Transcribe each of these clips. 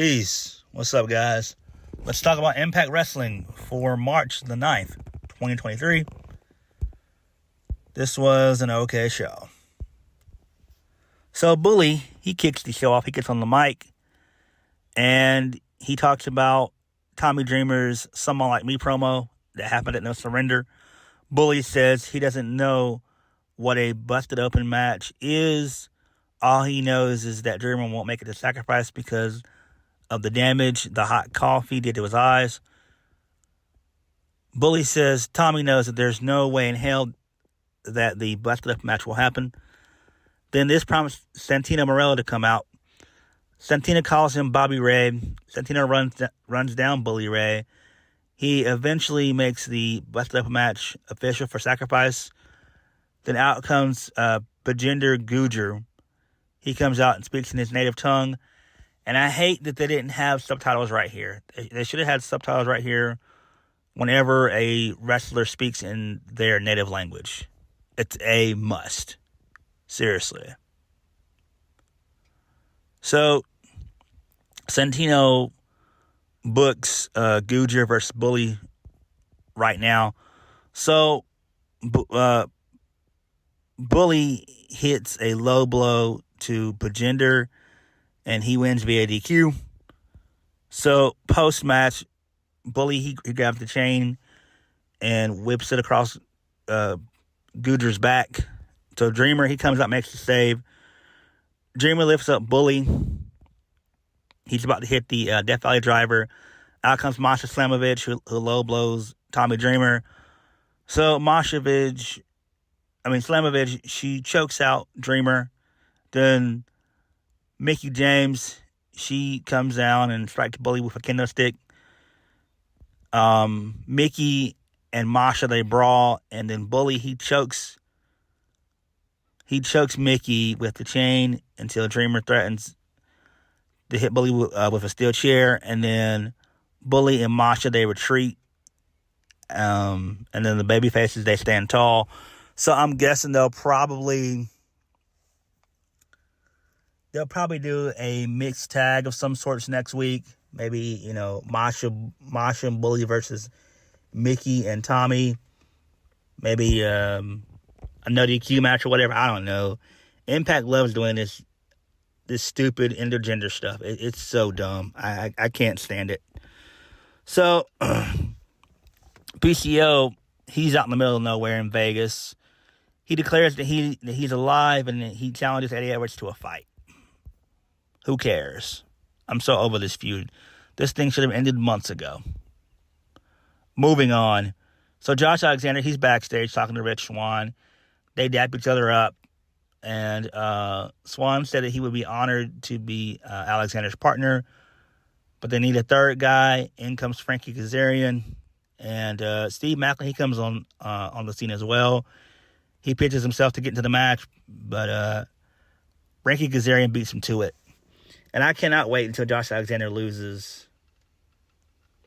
Peace. What's up, guys? Let's talk about Impact Wrestling for March the 9th, 2023. This was an okay show. So, Bully, he kicks the show off. He gets on the mic, and he talks about Tommy Dreamer's Someone Like Me promo that happened at No Surrender. Bully says he doesn't know what a busted open match is. All he knows is that Dreamer won't make it to Sacrifice because of the damage the hot coffee did to his eyes. Bully says Tommy knows that there's no way in hell that the busted up match will happen. Then this promised Santino Marella to come out. Santino calls him Bobby Ray. Santino runs down Bully Ray. He eventually makes the busted up match official for Sacrifice. Then out comes Bajender Gujar. He comes out and speaks in his native tongue. And I hate that they didn't have subtitles right here. They should have had subtitles right here whenever a wrestler speaks in their native language. It's a must. Seriously. So, Santino books Gujar versus Bully right now. So, Bully hits a low blow to Bajender, and he wins via DQ. So, post-match, Bully, he grabs the chain and whips it across Gujar's back. So, Dreamer, he comes out, makes the save. Dreamer lifts up Bully. He's about to hit the Death Valley driver. Out comes Masha Slamovich, who low blows Tommy Dreamer. So, Slamovich, she chokes out Dreamer. Then Mickie James, she comes down and strikes Bully with a kendo stick. Mickie and Masha, they brawl, and then Bully, he chokes Mickie with the chain until Dreamer threatens to hit Bully with a steel chair, and then Bully and Masha, they retreat. And then the baby faces, they stand tall. So I'm guessing they'll probably do a mixed tag of some sorts next week. Maybe, Masha and Bully versus Mickie and Tommy. Maybe a no DQ match or whatever. I don't know. Impact loves doing this stupid intergender stuff. It's so dumb. I can't stand it. So, PCO, he's out in the middle of nowhere in Vegas. He declares that he's alive, and he challenges Eddie Edwards to a fight. Who cares? I'm so over this feud. This thing should have ended months ago. Moving on. So Josh Alexander, he's backstage talking to Rich Swann. They dap each other up. And Swann said that he would be honored to be Alexander's partner. But they need a third guy. In comes Frankie Kazarian. And Steve Maclin, he comes on the scene as well. He pitches himself to get into the match. But Frankie Kazarian beats him to it. And I cannot wait until Josh Alexander loses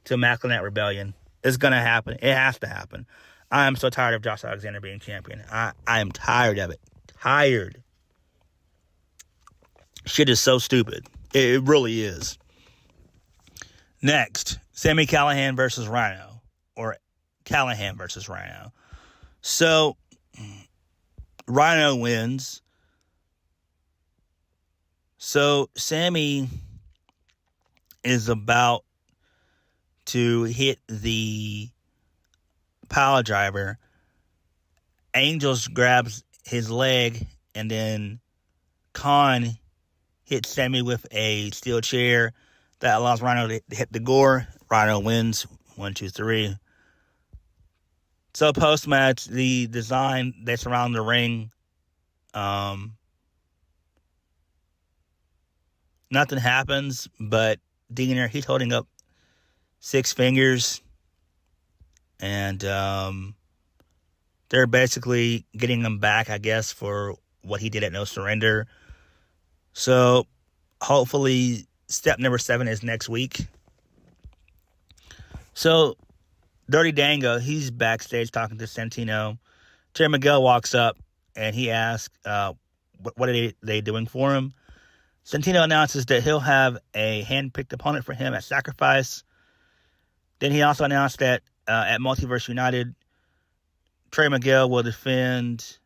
to Maclin at Rebellion. It's going to happen. It has to happen. I am so tired of Josh Alexander being champion. I am tired of it. Tired. Shit is so stupid. It really is. Next, Sami Callihan versus Rhino. Or Callahan versus Rhino. So, Rhino wins. So, Sammy is about to hit the pile driver. Angels grabs his leg, and then Khan hits Sammy with a steel chair that allows Rhino to hit the gore. Rhino wins 1, 2, 3. So, post-match, the design that's around the ring, nothing happens, but Diener, he's holding up 6 fingers, and they're basically getting him back, I guess, for what he did at No Surrender. So, hopefully, step number 7 is next week. So, Dirty Dango, he's backstage talking to Santino. Terry McGill walks up, and he asks, what are they doing for him? Santino announces that he'll have a hand-picked opponent for him at Sacrifice. Then he also announced that at Multiverse United, Trey Miguel will defend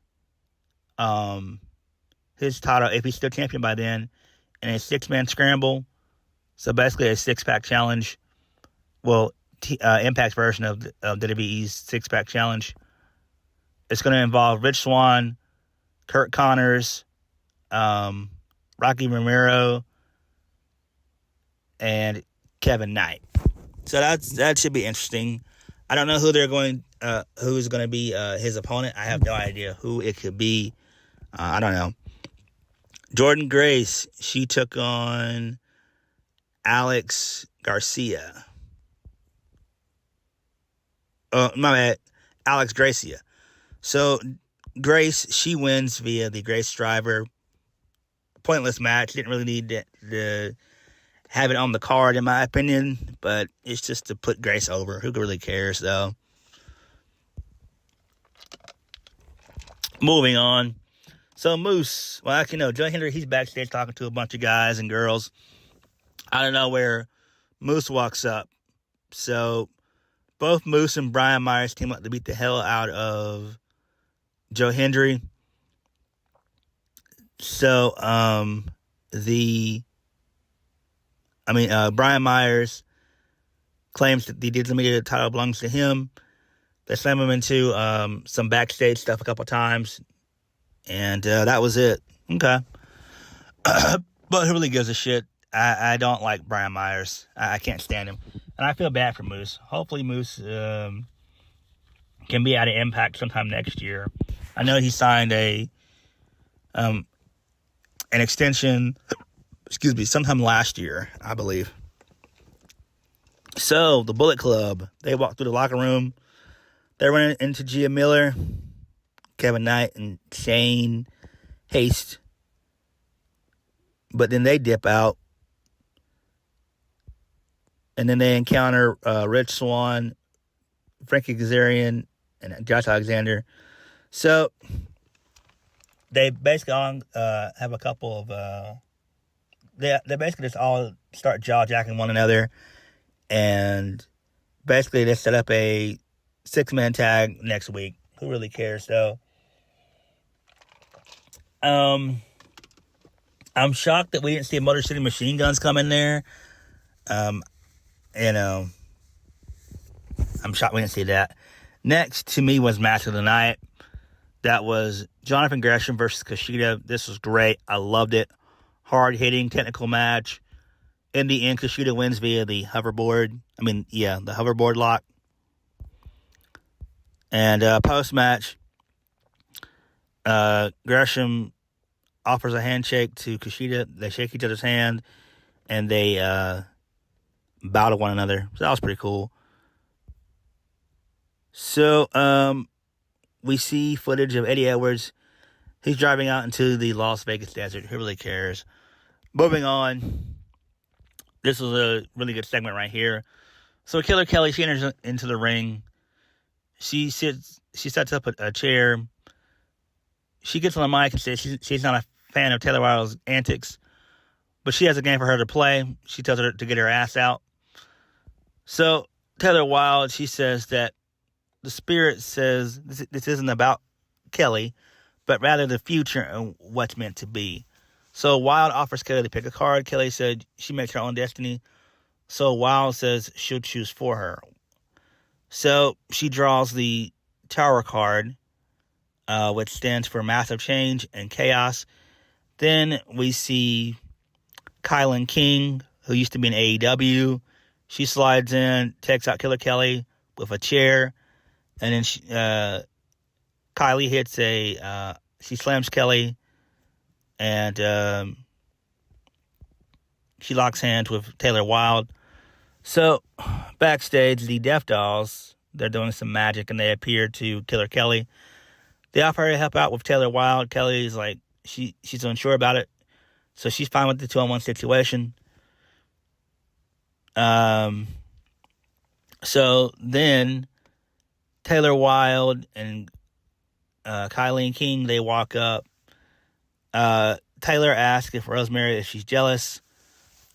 his title, if he's still champion by then, in a 6-man scramble. So basically a 6-pack challenge. Well, Impact's version of WWE's 6-pack challenge. It's going to involve Rich Swann, Kurt Connors, Rocky Romero, and Kevin Knight. So that should be interesting. I don't know who's going to be his opponent. I have no idea who it could be. I don't know. Jordynne Grace, she took on Alex Garcia. My bad. Alex Gracia. So Grace, she wins via the Grace Driver. Pointless match. Didn't really need to have it on the card, in my opinion. But it's just to put Grace over. Who really cares, though? Moving on. So Moose, well, actually, no, Joe Hendry, he's backstage talking to a bunch of guys and girls. Out of nowhere, Moose walks up. So both Moose and Brian Myers team up to beat the hell out of Joe Hendry. So, Brian Myers claims that the digital media title belongs to him. They slam him into some backstage stuff a couple times. And that was it. Okay. But who really gives a shit? I don't like Brian Myers. I can't stand him. And I feel bad for Moose. Hopefully Moose can be out of Impact sometime next year. I know he signed an extension, sometime last year, I believe. So, the Bullet Club, they walk through the locker room. They run into Gia Miller, Kevin Knight, and Shane Haste. But then they dip out. And then they encounter Rich Swann, Frankie Kazarian, and Josh Alexander. So they basically all have a couple of... They basically just all start jaw-jacking one another. And basically they set up a 6-man tag next week. Who really cares, though? I'm shocked that we didn't see a Motor City Machine Guns come in there. I'm shocked we didn't see that. Next, to me, was match of the night. That was Johnathan Gresham versus Kushida. This was great. I loved it. Hard-hitting, technical match. In the end, Kushida wins via the hoverboard. The hoverboard lock. And post-match, Gresham offers a handshake to Kushida. They shake each other's hand, and they bow to one another. So that was pretty cool. So we see footage of Eddie Edwards. He's driving out into the Las Vegas desert. Who really cares? Moving on. This was a really good segment right here. So Killer Kelly, she enters into the ring. She sets up a chair. She gets on the mic and says she's not a fan of Taylor Wilde's antics, but she has a game for her to play. She tells her to get her ass out. So Taylor Wilde, she says that the spirit says this isn't about Kelly, but rather the future and what's meant to be. So Wilde offers Kelly to pick a card. Kelly said she makes her own destiny. So Wilde says she'll choose for her. So she draws the Tower card, which stands for massive change and chaos. Then we see Kylan King, who used to be in AEW. She slides in, takes out Killer Kelly with a chair, and then Kylie hits she slams Kelly, and she locks hands with Taylor Wilde. So, backstage, the Death Dollz, they're doing some magic, and they appear to Killer Kelly. They offer her to help out with Taylor Wilde. Kelly's like, she's unsure about it, so she's fine with the 2-on-1 situation. So then Taylor Wilde and Kylie King, they walk up. Taylor asks if she's jealous.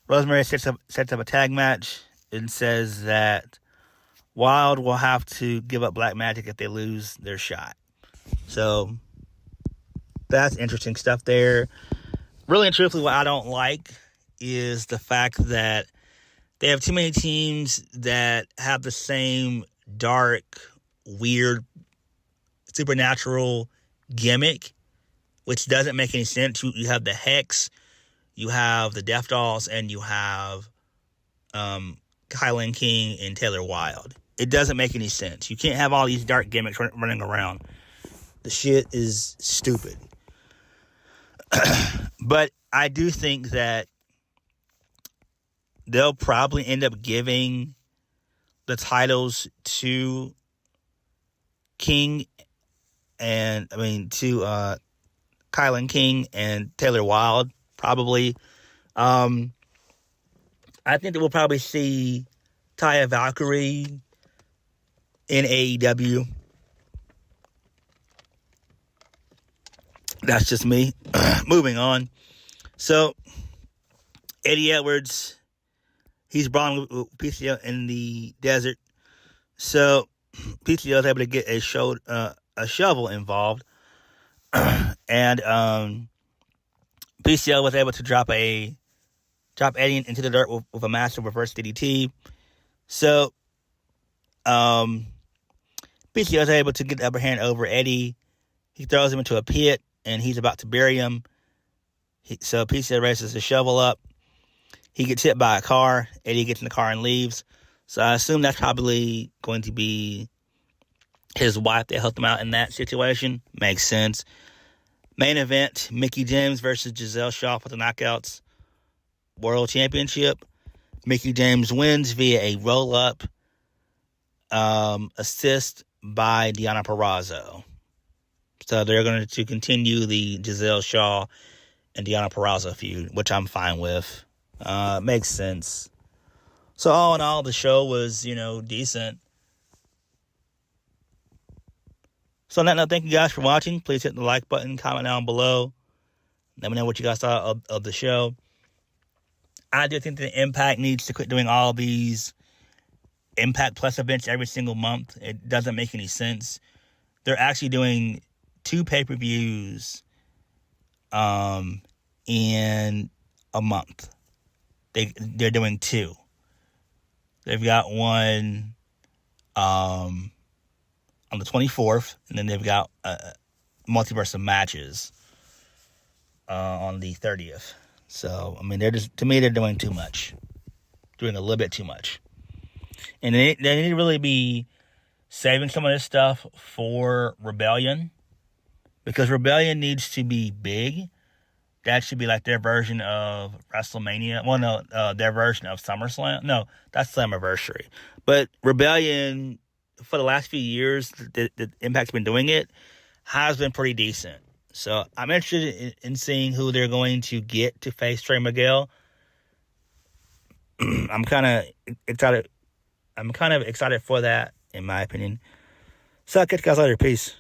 Rosemary sets up a tag match and says that Wilde will have to give up Black Magic if they lose their shot. So that's interesting stuff there. Really and truthfully, what I don't like is the fact that they have too many teams that have the same dark, weird, supernatural gimmick, which doesn't make any sense. You have the Hex, you have the Death Dollz, and you have Callahan King and Taylor Wilde. It doesn't make any sense. You can't have all these dark gimmicks running around. The shit is stupid. But I do think that they'll probably end up giving the titles to Callahan King and Taylor Wilde, probably. I think that we'll probably see Taya Valkyrie in AEW. That's just me. Moving on. So, Eddie Edwards, he's brawling with PCO in the desert. So, PCO is able to get a shovel involved. And PCO was able to drop Eddie into the dirt with a massive reverse DDT. So, PCO is able to get the upper hand over Eddie. He throws him into a pit, and he's about to bury him. So PCO raises the shovel up. He gets hit by a car. Eddie gets in the car and leaves. So I assume that's probably going to be his wife that helped him out in that situation. Makes sense. Main event, Mickie James versus Gisele Shaw for the Knockouts World Championship. Mickie James wins via a roll-up assist by Deonna Purrazzo. So they're going to continue the Gisele Shaw and Deonna Purrazzo feud, which I'm fine with. Makes sense. So all in all, the show was, decent. So on that note, thank you guys for watching. Please hit the like button, comment down below. Let me know what you guys thought of the show. I do think that Impact needs to quit doing all these Impact Plus events every single month. It doesn't make any sense. They're actually doing 2 pay-per-views in a month. They're doing 2. They've got one on the 24th, and then they've got multiverse of matches on the 30th. So, they're doing too much. Doing a little bit too much. And they need to really be saving some of this stuff for Rebellion, because Rebellion needs to be big. That should be like their version of WrestleMania. Well, no, their version of SummerSlam. No, that's Slammiversary. But Rebellion, for the last few years, the Impact's been doing it, has been pretty decent. So I'm interested in seeing who they're going to get to face Trey Miguel. I'm kind of excited. I'm kind of excited for that, in my opinion. So I'll catch you guys later. Peace.